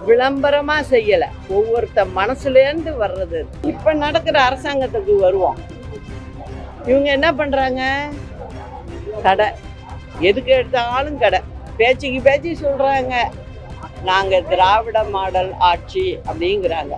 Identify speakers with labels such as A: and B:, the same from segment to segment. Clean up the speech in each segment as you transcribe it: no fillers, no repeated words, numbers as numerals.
A: விளம்பரமா செய்யல, ஒவ்வொருத்த மனசுல இருந்து வர்றது. இப்ப நடக்கிற அரசாங்கத்துக்கு வருவோம். இவங்க என்ன பண்றாங்க? கடை, எதுக்கு எடுத்தாலும் கடை. பேச்சுக்கு பேச்சு சொல்றாங்க நாங்க திராவிட மாடல் ஆட்சி அப்படிங்கிறாங்க.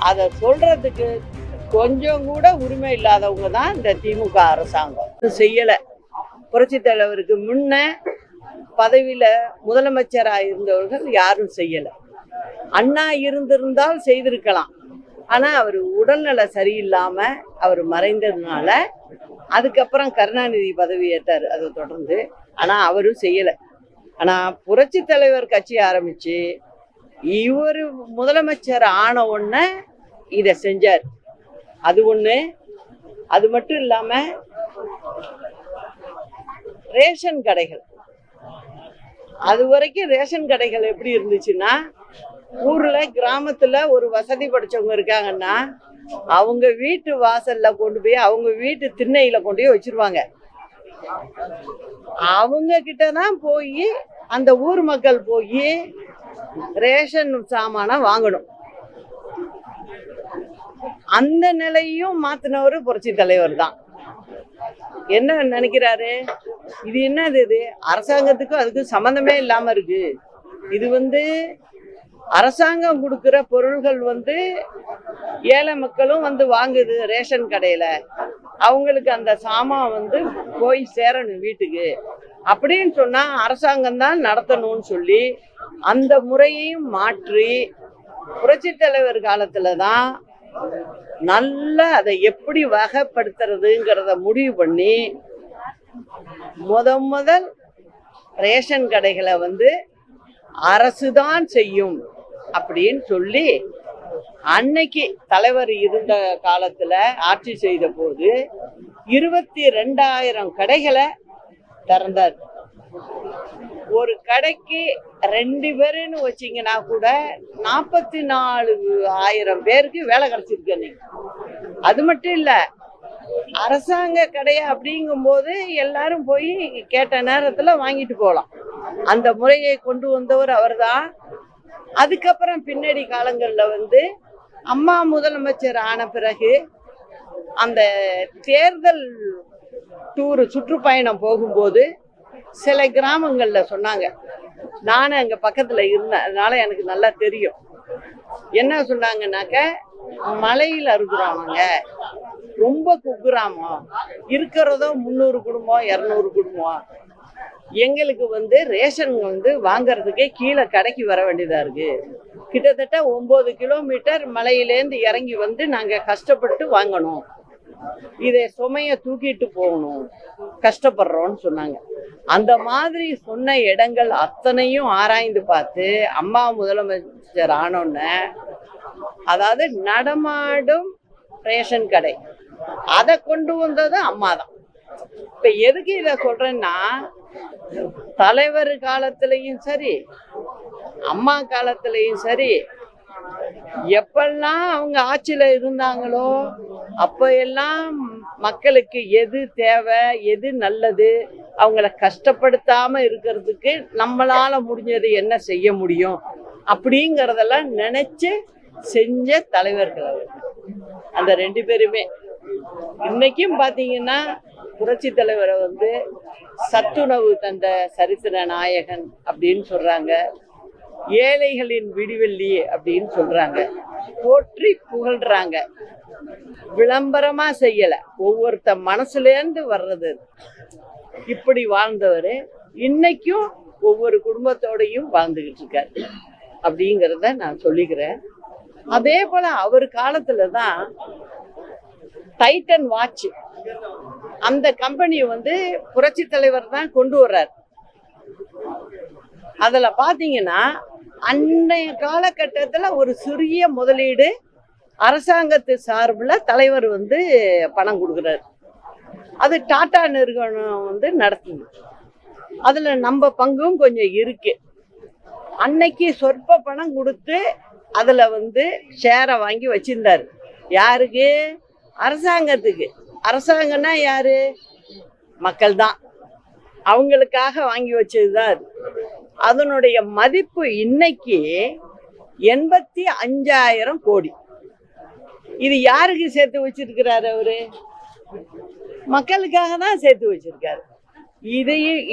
A: அதை சொல்றதுக்கு கொஞ்சம் கூட உரிமை இல்லாதவங்க தான் இந்த திமுக அரசாங்கம். செய்யல. புரட்சி தலைவருக்கு முன்ன பதவியில முதலமைச்சராக இருந்தவர்கள் யாரும் செய்யல. அண்ணா இருந்திருந்தால் செய்திருக்கலாம். ஆனா அவர் உடல்நல சரியில்லாம அவர் மறைந்ததுனால அதுக்கப்புறம் கருணாநிதி பதவி ஏற்றாரு. அதை தொடர்ந்து ஆனா அவரும் செய்யல. ஆனா புரட்சி தலைவர் கட்சி ஆரம்பிச்சு இவரு முதலமைச்சர் ஆன உடனே இத செஞ்சார். அது ஒண்ணு. அது மட்டும் இல்லாம ரேஷன் கடைகள், அது வரைக்கும் ரேஷன் கடைகள் எப்படி இருந்துச்சுன்னா, ஊர்ல கிராமத்துல ஒரு வசதி படைச்சவங்க இருக்காங்கன்னா அவங்க வீட்டு வாசல்ல கொண்டு போய் அவங்க வீட்டு திண்ணையில கொண்டு போய் வச்சிருவாங்க. அவங்க கிட்டதான் போய் அந்த ஊர் மக்கள் போய் ரேஷன் சாமான வாங்கணும். அந்த நிலையும் மாத்தினவரு புரட்சி தலைவர் தான். என்ன நினைக்கிறாரு? இது என்னது? இது அரசாங்கத்துக்கும் அதுக்கும் சம்பந்தமே இல்லாம இருக்கு. இது அரசாங்கம் கொடுக்கிற பொருள்கள் ஏழை மக்களும் வாங்குது ரேஷன் கடையில. அவங்களுக்கு அந்த சாமான் போய் சேரணும் வீட்டுக்கு அப்படின்னு சொன்னா அரசாங்கம் தான் நடத்தணும்னு சொல்லி அந்த முறையையும் மாற்றி புரட்சி தலைவர் காலத்துலதான் நல்லா அதை எப்படி வகைப்படுத்துறதுங்கிறத முடிவு பண்ணி முதல் ரேஷன் கடைகளை அரசுதான் செய்யும் அப்படின்னு சொல்லி அன்னைக்கு தலைவர் இருந்த காலத்துல ஆட்சி செய்த போது 22,000 கடைகளை திறந்தார். ஒரு கடைக்கு 2 பேருன்னு வச்சீங்கன்னா கூட 44,000 பேருக்கு வேலை கிடைச்சிருக்கு அன்னைக்கு. அது மட்டும் இல்ல, அரசாங்க கடையா அப்படிங்கும் போது எல்லாரும் போய் கேட்ட நேரத்துல வாங்கிட்டு போகலாம். அந்த முறையை கொண்டு வந்தவர் அவர்தான். அதுக்கப்புறம் பின்னாடி காலங்கள்ல அம்மா முதலமைச்சர் ஆன பிறகு அந்த தேர்தல் டூர் சுற்றுப்பயணம் போகும்போது சில கிராமங்கள்ல சொன்னாங்க. நானும் அங்க பக்கத்துல இருந்தேன், அதனால எனக்கு நல்லா தெரியும். என்ன சொன்னாங்கன்னாக்க, மலையில இருக்கிறவங்க ரொம்ப குக்கிராமம், இருக்கிறதோ 300 குடும்பம் 200 குடும்பம். எங்களுக்கு ரேஷன் வாங்கறதுக்கே கீழே கடைக்கு வர வேண்டியதா இருக்கு. கிட்டத்தட்ட 9 கிலோமீட்டர் மலையிலேருந்து இறங்கி நாங்க கஷ்டப்பட்டு வாங்கணும். இதை சுமைய தூக்கிட்டு போகணும், கஷ்டப்படுறோம்னு சொன்னாங்க. அந்த மாதிரி சொன்ன இடங்கள் அத்தனையும் ஆராய்ந்து பார்த்து அம்மா முதலமைச்சர் ஆனோன்னு, அதாவது நடமாடும் ரேஷன் கடை அதை கொண்டு வந்தது அம்மா தான். இப்ப எதுக்கு இத சொல்றேன்னா, தலைவர் காலத்திலையும் சரி அம்மா காலத்திலையும் சரி எப்பெல்லாம் அவங்க ஆட்சியில இருந்தாங்களோ அப்ப எல்லாம் மக்களுக்கு எது தேவை, எது நல்லது, அவங்கள கஷ்டப்படுத்தாம இருக்கிறதுக்கு நம்மளால முடிஞ்சது என்ன செய்ய முடியும் அப்படிங்கறதெல்லாம் நினைச்சு செஞ்ச தலைவர்கள் அந்த 2 பேருமே. இன்னைக்கும் பாத்தீங்கன்னா புரட்சி தலைவரை சத்துணவு தந்த சரித்திர நாயகன் அப்படின்னு சொல்றாங்க, ஏழைகளின் விடிவெள்ளி அப்படின்னு சொல்றாங்க, போற்றி புகழ்றாங்க. விளம்பரமா செய்யல, ஒவ்வொருத்த மனசுல இருந்து வர்றது. இப்படி வாழ்ந்தவர் இன்னைக்கும் ஒவ்வொரு குடும்பத்தோடையும் வாழ்ந்துகிட்டு இருக்காரு அப்படிங்கிறத நான் சொல்லிக்கிறேன். அதே போல அவர் காலத்துலதான் டைட்டன் வாட்ச், அந்த கம்பெனி புரட்சி தலைவர் தான் கொண்டு வர்றார். அதுல பாத்தீங்கன்னா அன்றைய காலகட்டத்துல ஒரு சிறிய முதலீடு அரசாங்கத்து சார்புல தலைவர் பணம் கொடுக்குறாரு. அது டாடா நிறுவனம் நடத்துது. அதுல நம்ம பங்கும் கொஞ்சம் இருக்கு. அன்னைக்கு சொற்ப பணம் கொடுத்து அதுல ஷேரை வாங்கி வச்சிருந்தாரு. யாருக்கு? அரசாங்கத்துக்கு. அரசாங்கம்னா யாரு? மக்கள் தான். அவங்களுக்காக வாங்கி வச்சதுதான் அது. அதனுடைய மதிப்பு இன்னைக்கு 85,000 கோடி. இது யாருக்கு சேர்த்து வச்சிருக்கிறாரு? அவரு மக்களுக்காக தான் சேர்த்து வச்சிருக்காரு.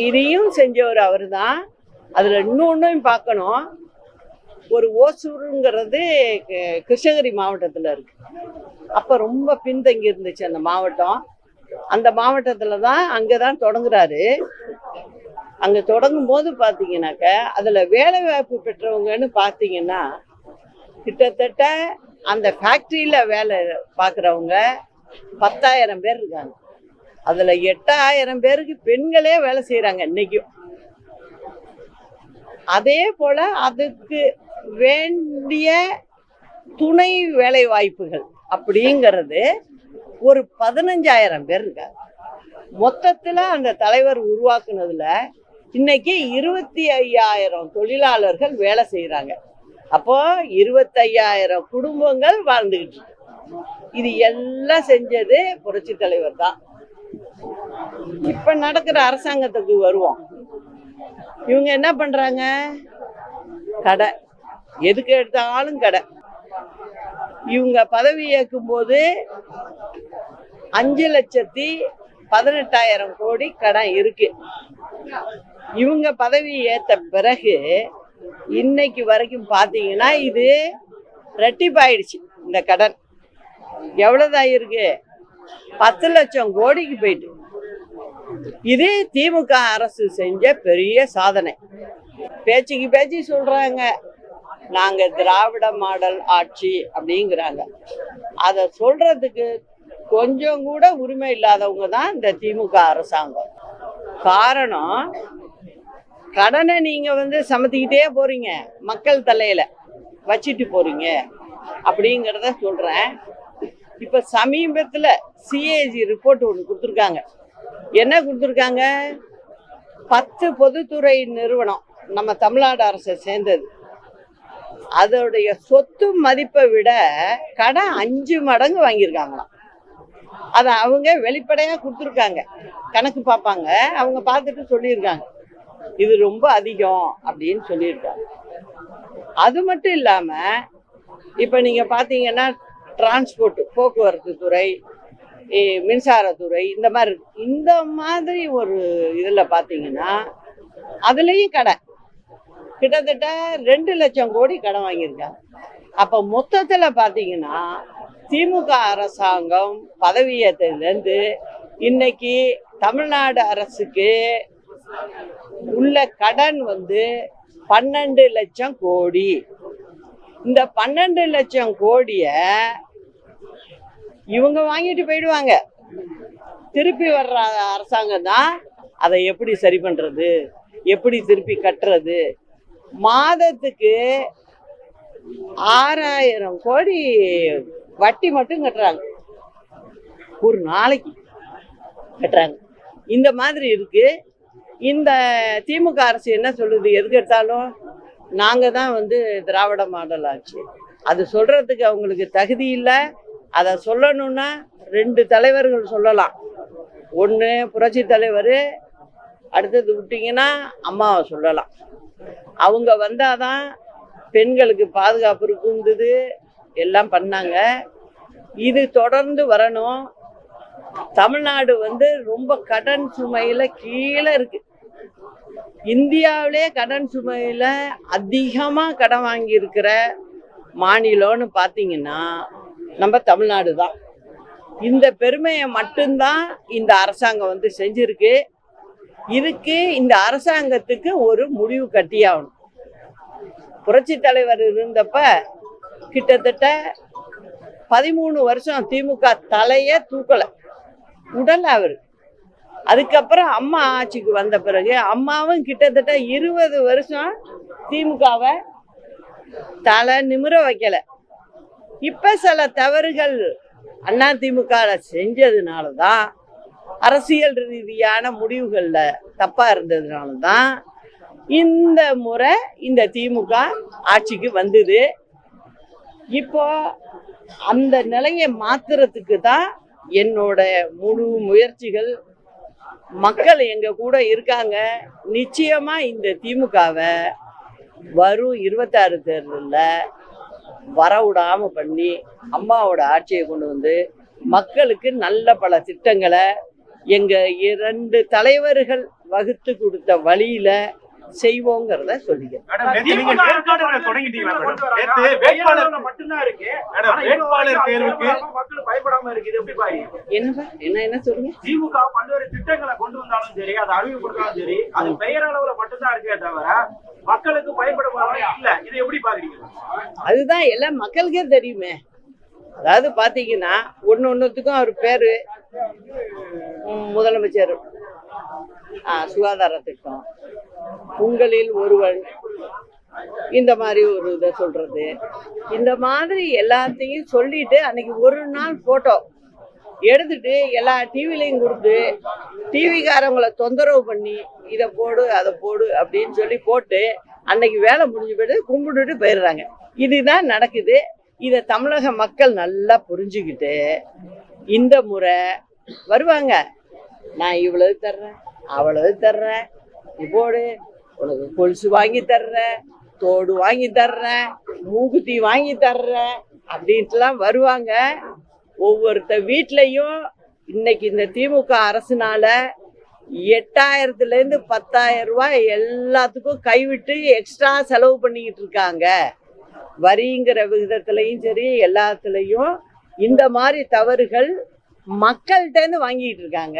A: இதையும் செஞ்சவர் அவரு தான். அதுல இன்னொன்னையும் பார்க்கணும். ஒரு ஓசூருங்கிறது கிருஷ்ணகிரி மாவட்டத்துல இருக்கு. அப்ப ரொம்ப பின்தங்கி இருந்துச்சு அந்த மாவட்டம். அந்த மாவட்டத்துல தான் அங்கதான் தொடங்குறாரு. அங்க தொடங்கும் போது பாத்தீங்கன்னாக்க அதுல வேலை வாய்ப்பு பெற்றவங்கன்னு பாத்தீங்கன்னா கிட்டத்தட்ட அந்த ஃபேக்டரியில வேலை பார்க்குறவங்க 10,000 பேர் இருக்காங்க. அதுல 8,000 பேருக்கு பெண்களே வேலை செய்யறாங்க இன்னைக்கும். அதே போல அதுக்கு வேண்டிய துணை வேலை வாய்ப்புகள் அப்படிங்கிறது ஒரு 15,000 பேர் இருக்காங்க. மொத்தத்துல அந்த தலைவர் உருவாக்குனதுல இன்னைக்கு 25,000 தொழிலாளர்கள் வேலை செய்யறாங்க. அப்போ 25,000 குடும்பங்கள் வாழ்ந்துகிட்டு இருக்கு. இது எல்லாம் செஞ்சது புரட்சி தலைவர் தான். இப்ப நடக்கிற அரசாங்கத்துக்கு வருவோம். இவங்க என்ன பண்றாங்க? கடை, எதுக்கு எடுத்தாலும் கடை. இவங்க பதவி ஏற்கும் போது 5,18,000 கோடி கடன் இருக்கு. இவங்க பதவி ஏற்ற பிறகு இன்னைக்கு வரைக்கும் பாத்தீங்கன்னா இது ரெட்டிப்பாயிடுச்சு. இந்த கடன் எவ்வளவுதான் இருக்கு? 10 லட்சம் கோடிக்கு போயிட்டு. இது திமுக அரசு செஞ்ச பெரிய சாதனை. பேச்சுக்கு பேச்சு சொல்றாங்க நாங்க திராவிட மாடல் ஆட்சி அப்படிங்கிறாங்க. அத சொல்றதுக்கு கொஞ்சம் கூட உரிமை இல்லாதவங்க தான் இந்த திமுக அரசாங்கம். காரணம், கடனை நீங்க சமத்திக்கிட்டே போறீங்க, மக்கள் தலையில வச்சிட்டு போறீங்க அப்படிங்கிறத சொல்றேன். இப்ப சமீபத்துல சிஏஜி ரிப்போர்ட் ஒன்று கொடுத்துருக்காங்க. என்ன கொடுத்துருக்காங்க? 10 பொதுத்துறை நிறுவனம் நம்ம தமிழ்நாடு அரசை சேர்ந்தது. அதோடைய சொத்து மதிப்பை விட கடன் 5 மடங்கு வாங்கியிருக்காங்களாம். அதை அவங்க வெளிப்படையா கொடுத்துருக்காங்க. கணக்கு பார்ப்பாங்க, அவங்க பார்த்துட்டு சொல்லியிருக்காங்க இது ரொம்ப அதிகம் அப்படின்னு சொல்லியிருக்காங்க. அது மட்டும் இல்லாம இப்ப நீங்க பாத்தீங்கன்னா டிரான்ஸ்போர்ட், போக்குவரத்து துறை, மின்சாரத்துறை, இந்த மாதிரி ஒரு இதுல பாத்தீங்கன்னா அதுலயும் கடன் கிட்டத்தட்ட 2 லட்சம் கோடி கடன் வாங்கியிருக்காங்க. அப்ப மொத்தத்துல பாத்தீங்கன்னா திமுக அரசாங்கம் பதவியேற்றதுலேருந்து இன்னைக்கு தமிழ்நாடு அரசுக்கு உள்ள கடன் 12 லட்சம் கோடி. இந்த 12 லட்சம் கோடிய இவங்க வாங்கிட்டு போயிடுவாங்க. திருப்பி வர்ற அரசாங்கம் தான் அதை எப்படி சரி பண்றது, எப்படி திருப்பி கட்டுறது. மாதத்துக்கு 6,000 கோடி வட்டி மட்டும் கட்டுறாங்க, ஒரு நாளைக்கு கட்டுறாங்க. இந்த மாதிரி இருக்கு. இந்த திமுக அரசு என்ன சொல்லுது? எதுக்கு எடுத்தாலும் நாங்க தான் திராவிட மாடல் ஆட்சி. அது சொல்றதுக்கு அவங்களுக்கு தகுதி இல்லை. அதை சொல்லணும்னா 2 தலைவர்கள் சொல்லலாம். ஒன்று புரட்சி தலைவர், அடுத்தது விட்டீங்கன்னா அம்மாவை சொல்லலாம். அவங்க வந்தாதான் பெண்களுக்கு பாதுகாப்பு இருக்குந்தது, எல்லாம் பண்ணாங்க. இது தொடர்ந்து வரணும். தமிழ்நாடு ரொம்ப கடன் சுமையில கீழே இருக்கு. இந்தியாவிலே கடன் சுமையில அதிகமா கடன் வாங்கி இருக்கிற மாநிலம்னு பாத்தீங்கன்னா நம்ம தமிழ்நாடு தான். இந்த பெருமையை மட்டும்தான் இந்த அரசாங்கம் செஞ்சிருக்கு. இதுக்கு இந்த அரசாங்கத்துக்கு ஒரு முடிவு கட்டியாகணும். புரட்சி தலைவர் இருந்தப்ப கிட்டத்தட்ட 13 வருஷம் திமுக தலைய தூக்கல, உடல் அவரு. அதுக்கப்புறம் அம்மா ஆட்சிக்கு வந்த பிறகு அம்மாவும் கிட்டத்தட்ட 20 வருஷம் திமுகவை தலை நிமிர வைக்கல. இப்ப சில தவறுகள் அதிமுக செஞ்சதுனாலதான், அரசியல் ரீதியான முடிவுகள்ல தப்பா இருந்ததுனாலதான் இந்த முறை இந்த திமுக ஆட்சிக்கு வந்தது. இப்போ அந்த நிலையை மாத்துறதுக்கு தான் என்னோட முழு முயற்சிகள். மக்கள் எங்க கூட இருக்காங்க. நிச்சயமா இந்த திமுகவை வரும் 26 தேர்தலில் வரவிடாம பண்ணி அம்மாவோட ஆட்சியை கொண்டு வந்து மக்களுக்கு நல்ல பல திட்டங்களை எங்க 2 தலைவர்கள் வகுத்து கொடுத்த வழியில செய்வோங்கிறத சொல்லிக்கிறேன். என்ன சொல்லுங்க?
B: திமுக பல்வேறு திட்டங்களை கொண்டு வந்தாலும் சரி, அதை அறிவிக்கப்பட்டாலும் சரி, அது பெயரளவுல மட்டும்தான் இருக்கே தவிர மக்களுக்கு பயன்படுவாங்க இல்ல. இதை எப்படி பாக்குறீங்க?
A: அதுதான் எல்லாம் மக்களுக்கே தெரியுமே. அதாவது பாத்தீங்கன்னா ஒன்னொன்னுத்துக்கும் அவர் பேரு, முதலமைச்சர் சுகாதார திட்டம், உங்களில் ஒருவன், இந்த மாதிரி ஒரு இதை சொல்றது, இந்த மாதிரி எல்லாத்தையும் சொல்லிட்டு அன்னைக்கு ஒரு நாள் போட்டோ எடுத்துட்டு எல்லா டிவிலையும் கொடுத்து டிவிக்காரவங்களை தொந்தரவு பண்ணி இதை போடு அதை போடு அப்படின்னு சொல்லி போட்டு அன்னைக்கு வேலை முடிஞ்சு போயிட்டு கும்பிட்டுட்டு போயிடுறாங்க. இதுதான் நடக்குது. இதை தமிழக மக்கள் நல்லா புரிஞ்சுக்கிட்டு இந்த முறை வருவாங்க. நான் இவ்வளவு தர்றேன், அவ்வளவு தர்றேன், இப்போடு உனக்கு கொலுசு வாங்கி தர்றேன், தோடு வாங்கி தர்றேன், மூக்குத்தி வாங்கி தர்றேன் அப்படின்ட்டுலாம் வருவாங்க. ஒவ்வொருத்த வீட்லையும் இன்னைக்கு இந்த திமுக அரசுனால 8000லேருந்து 10,000 ரூபாய் எல்லாத்துக்கும் கைவிட்டு எக்ஸ்ட்ரா செலவு பண்ணிக்கிட்டு இருக்காங்க. வரிங்கிற விகிதத்துலையும் சரி எல்லாத்துலேயும் இந்த மாதிரி தவறுகள் மக்கள்கிட்டேருந்து வாங்கிட்டு இருக்காங்க.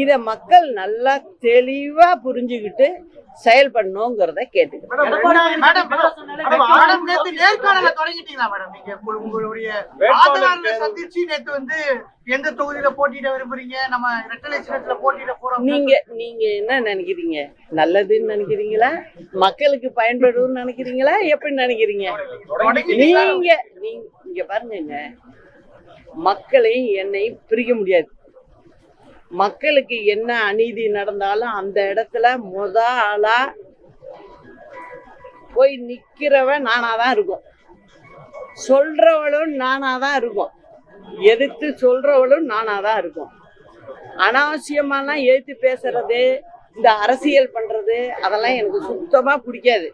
A: இதை மக்கள் நல்லா தெளிவா புரிஞ்சுக்கிட்டு செயல்படணுங்கிறத கேட்டுக்கிறேன். நீங்க என்ன நினைக்கிறீங்க? நல்லதுன்னு நினைக்கிறீங்களா? மக்களுக்கு பயன்படும் நினைக்கிறீங்களா? எப்படி நினைக்கிறீங்க? நீங்க இங்க பாருங்க, மக்களை என்னை பிரிக்க முடியாது. மக்களுக்கு என்ன அநீதி நடந்தாலும் அந்த இடத்துல ஆளா போய் நிக்கிறவன் நானாதான் இருக்கும், சொல்றவளும் நானாதான் இருக்கும், எதிர்த்து சொல்றவளும் நானாதான் இருக்கும். அனாவசியமாலாம் எதிர்த்து பேசுறது, இந்த அரசியல் பண்றது அதெல்லாம் எனக்கு சுத்தமா பிடிக்காது.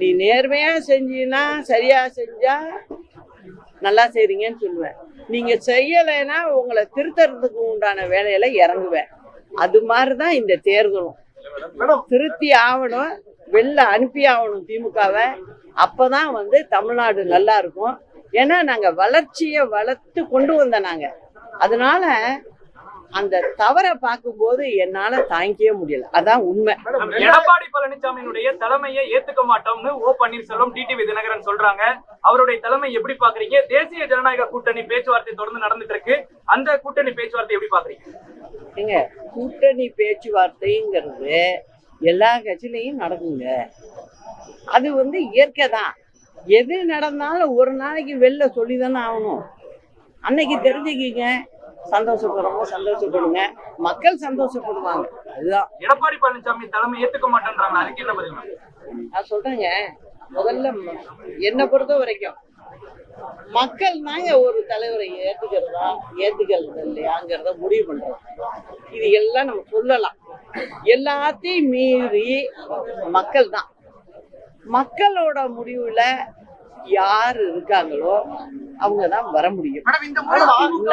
A: நீ நேர்மையா செஞ்சீன்னா, சரியா செஞ்சா நல்லா செய்றீங்கன்னு சொல்லுவேன். நீங்க செய்யலைன்னா உங்களை திருத்தறதுக்கு உண்டான வேலையில இறங்குவேன். அது மாதிரிதான் இந்த தேர்தலும். திருத்தி ஆகணும், வெளில அனுப்பி ஆகணும் திமுகவை. அப்பதான் தமிழ்நாடு நல்லா இருக்கும். ஏன்னா நாங்க வளர்ச்சியை வளர்த்து கொண்டு வந்த நாங்க. அதனால அந்த தவறை பார்க்கும்போது என்னால தாங்கிக்கவே முடியல. அதான் உண்மை.
B: எடப்பாடி பழனிசாமியினுடைய தலைமையை ஏத்துக்க மாட்டோம்னு ஓ பன்னீர்செல்வம், டிடிவி தினகரன் சொல்றாங்க. அவருடைய தலைமை எப்படி பாக்குறீங்க? தேசிய ஜனநாயக கூட்டணி பேச்சுவார்த்தை தொடர்ந்து நடந்துட்டு இருக்கு. அந்த கூட்டணி பேச்சுவார்த்தை எப்படி பாக்குறீங்க?
A: ஏங்க, கூட்டணி பேச்சுவார்த்தைங்கிறது எல்லா கட்சியிலையும் நடக்குங்க. அது இயற்கை தான். எது நடந்தாலும் ஒரு நாளைக்கு வெளில சொல்லிதானே ஆகணும். அன்னைக்கு தெரிஞ்சுக்கிங்க, சந்தோஷப்படுறவங்க சந்தோஷப்படுங்க, மக்கள் சந்தோஷப்படுவாங்க. அதுதான்.
B: எடப்பாடி பழனிசாமி தலைமை ஏத்துக்க மாட்டேன்றாங்க, அதுக்கு என்ன பதில்?
A: நான் சொல்றேங்க, முதல்ல என்னை பொறுத்த வரைக்கும் மக்கள் தாங்க ஒரு தலைவரை ஏத்துக்கிறதா ஏத்துக்கிறது இல்லையாங்கிறத முடிவு பண்றோம். இது எல்லாம் நம்ம சொல்லலாம். எல்லாத்தையும் மீறி மக்கள் தான். மக்களோட முடிவுல யார் இருக்காங்களோ அவங்கதான் வர முடியும்.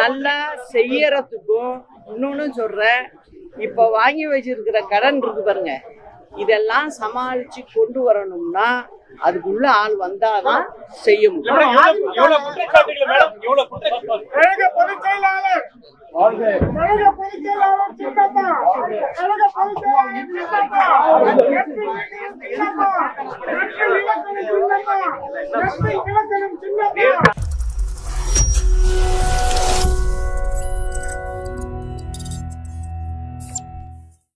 A: நல்லா செய்யறதுக்கும் இன்னொன்னு சொல்றேன், இப்ப வாங்கி வச்சிருக்கிற கடன் இருக்கு பாருங்க, இதெல்லாம் சமாளிச்சு கொண்டு வரணும்னா அதுக்குள்ள ஆள் வந்தாதான் செய்ய முடியும்.
C: சின்னமா